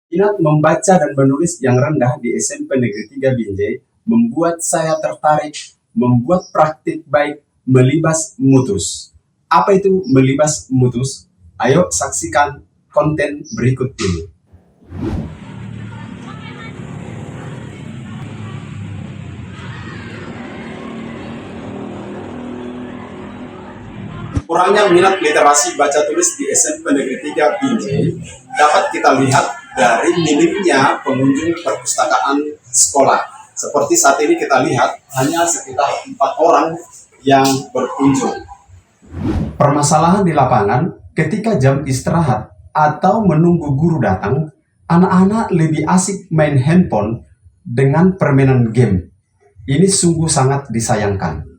Minat membaca dan menulis yang rendah di SMP Negeri 3 Binjai membuat saya tertarik membuat praktik baik melibas mutus. Apa itu melibas mutus? Ayo saksikan konten berikut ini. Kurangnya minat literasi baca tulis di SMP Negeri 3 Binjai dapat kita lihat dari minimnya pengunjung perpustakaan sekolah. Seperti saat ini kita lihat hanya sekitar 4 orang yang berkunjung. Permasalahan di lapangan ketika jam istirahat atau menunggu guru datang, anak-anak lebih asik main handphone dengan permainan game. Ini sungguh sangat disayangkan.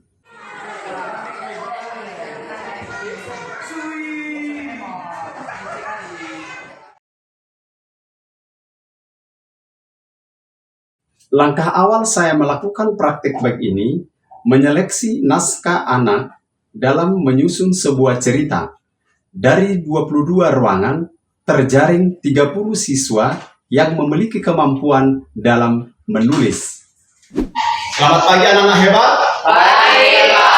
Langkah awal saya melakukan praktik baik ini, menyeleksi naskah anak dalam menyusun sebuah cerita. Dari 22 ruangan, terjaring 30 siswa yang memiliki kemampuan dalam menulis. Selamat pagi anak-anak hebat. Pagi, Pak.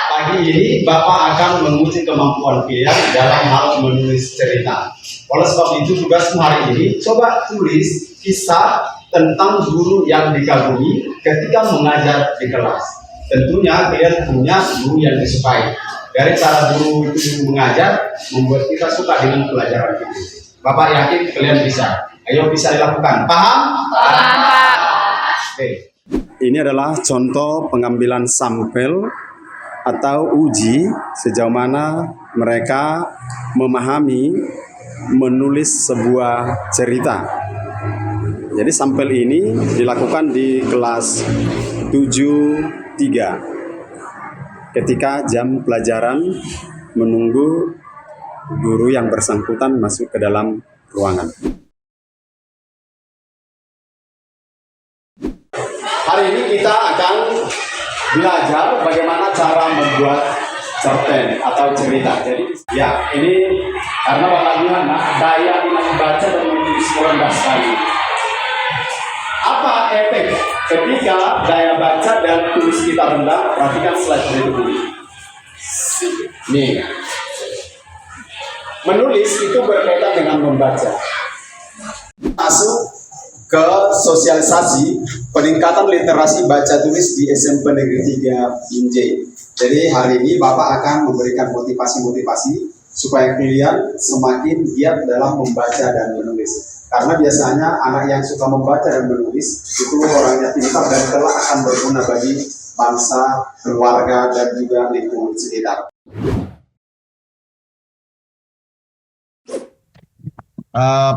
Pagi ini Bapak akan menguji kemampuan kalian dalam hal menulis cerita. Oleh sebab itu tugasmu hari ini, coba tulis kisah tentang guru yang dikagumi ketika mengajar di kelas. Tentunya kalian punya guru yang disukai. Dari cara guru itu mengajar, membuat kita suka dengan pelajaran itu. Bapak yakin kalian bisa. Ayo bisa dilakukan. Paham? Paham, Pak. Oke. Ini adalah contoh pengambilan sampel atau uji sejauh mana mereka memahami menulis sebuah cerita. Jadi sampel ini dilakukan di kelas 7-3 ketika jam pelajaran menunggu guru yang bersangkutan masuk ke dalam ruangan. Hari ini kita akan belajar bagaimana cara membuat cerpen atau cerita. Jadi ya ini karena bapaknya daya minat baca dan menulis rendah sekali. Apa efek ketika daya baca dan tulis kita rendah? Perhatikan slide berikut ini. Nih, menulis itu berkaitan dengan membaca. Masuk ke sosialisasi peningkatan literasi baca tulis di SMP Negeri 3 Binjai. Jadi hari ini Bapak akan memberikan motivasi-motivasi supaya kalian semakin giat dalam membaca dan menulis. Karena biasanya anak yang suka membaca dan menulis itu orangnya pintar dan kelak akan berguna bagi bangsa, keluarga, dan juga lingkungan sekitar.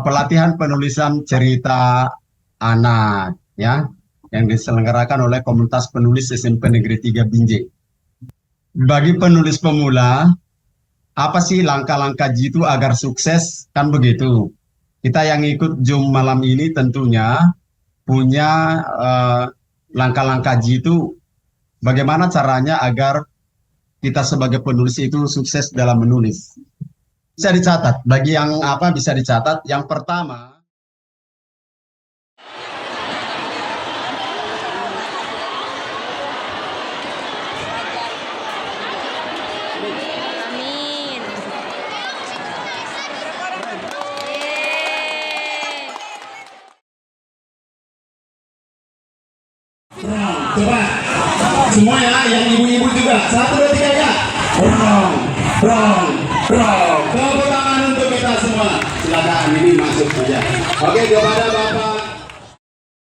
Pelatihan penulisan cerita anak ya yang diselenggarakan oleh komunitas penulis SMP Negeri 3 Binjai. Bagi penulis pemula, apa sih langkah-langkah jitu agar sukses? Kan begitu. Kita yang ikut Zoom malam ini tentunya punya langkah-langkah jitu bagaimana caranya agar kita sebagai penulis itu sukses dalam menulis. Bisa dicatat, bagi yang apa bisa dicatat. Yang pertama, coba semua ya, yang ibu-ibu juga. 1, 2, 3 ya. Tepuk tangan untuk kita semua. Silakan ini masuk saja. Oke, kepada Bapak.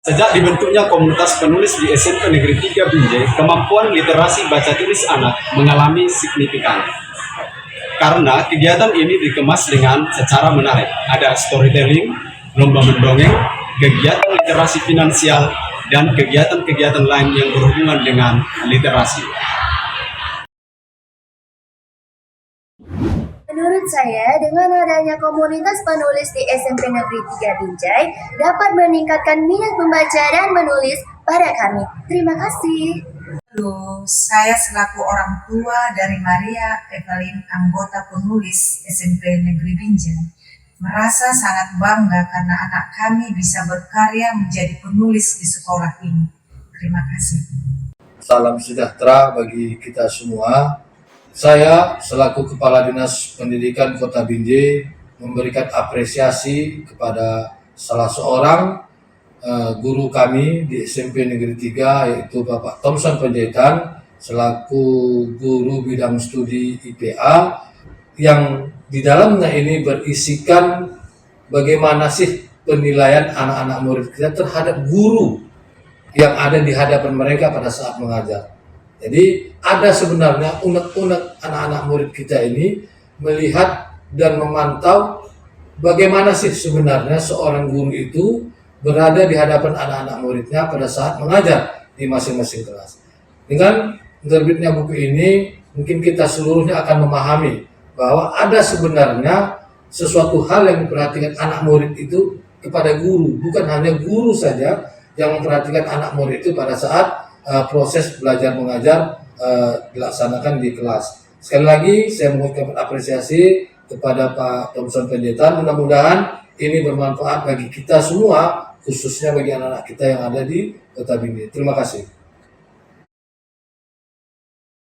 sejak dibentuknya komunitas penulis di SMP Negeri 3 Binjai, kemampuan literasi baca tulis anak mengalami signifikan. Karena kegiatan ini dikemas dengan secara menarik. Ada storytelling, lomba mendongeng, kegiatan literasi finansial, dan kegiatan-kegiatan lain yang berhubungan dengan literasi. Menurut saya, dengan adanya komunitas penulis di SMP Negeri 3 Binjai dapat meningkatkan minat membaca dan menulis pada kami. Terima kasih. Halo, saya selaku orang tua dari Maria Evelyn, anggota penulis SMP Negeri Binjai, merasa sangat bangga karena anak kami bisa berkarya menjadi penulis di sekolah ini. Terima kasih. Salam sejahtera bagi kita semua. Saya selaku Kepala Dinas Pendidikan Kota Binjai memberikan apresiasi kepada salah seorang guru kami di SMP Negeri 3, yaitu Bapak Thompson Panjaitan selaku guru bidang studi IPA, yang di dalamnya ini berisikan bagaimana sih penilaian anak-anak murid kita terhadap guru yang ada di hadapan mereka pada saat mengajar. Jadi ada sebenarnya unek-unek anak-anak murid kita ini melihat dan memantau bagaimana sih sebenarnya seorang guru itu berada di hadapan anak-anak muridnya pada saat mengajar di masing-masing kelas. Dengan terbitnya buku ini, mungkin kita seluruhnya akan memahami bahwa ada sebenarnya sesuatu hal yang diperhatikan anak murid itu kepada guru, bukan hanya guru saja yang memperhatikan anak murid itu pada saat proses belajar mengajar dilaksanakan di kelas. Sekali lagi saya mengucapkan apresiasi kepada Pak Thompson Panjaitan. Mudah-mudahan ini bermanfaat bagi kita semua, khususnya bagi anak-anak kita yang ada di Kota Binjai. Terima kasih.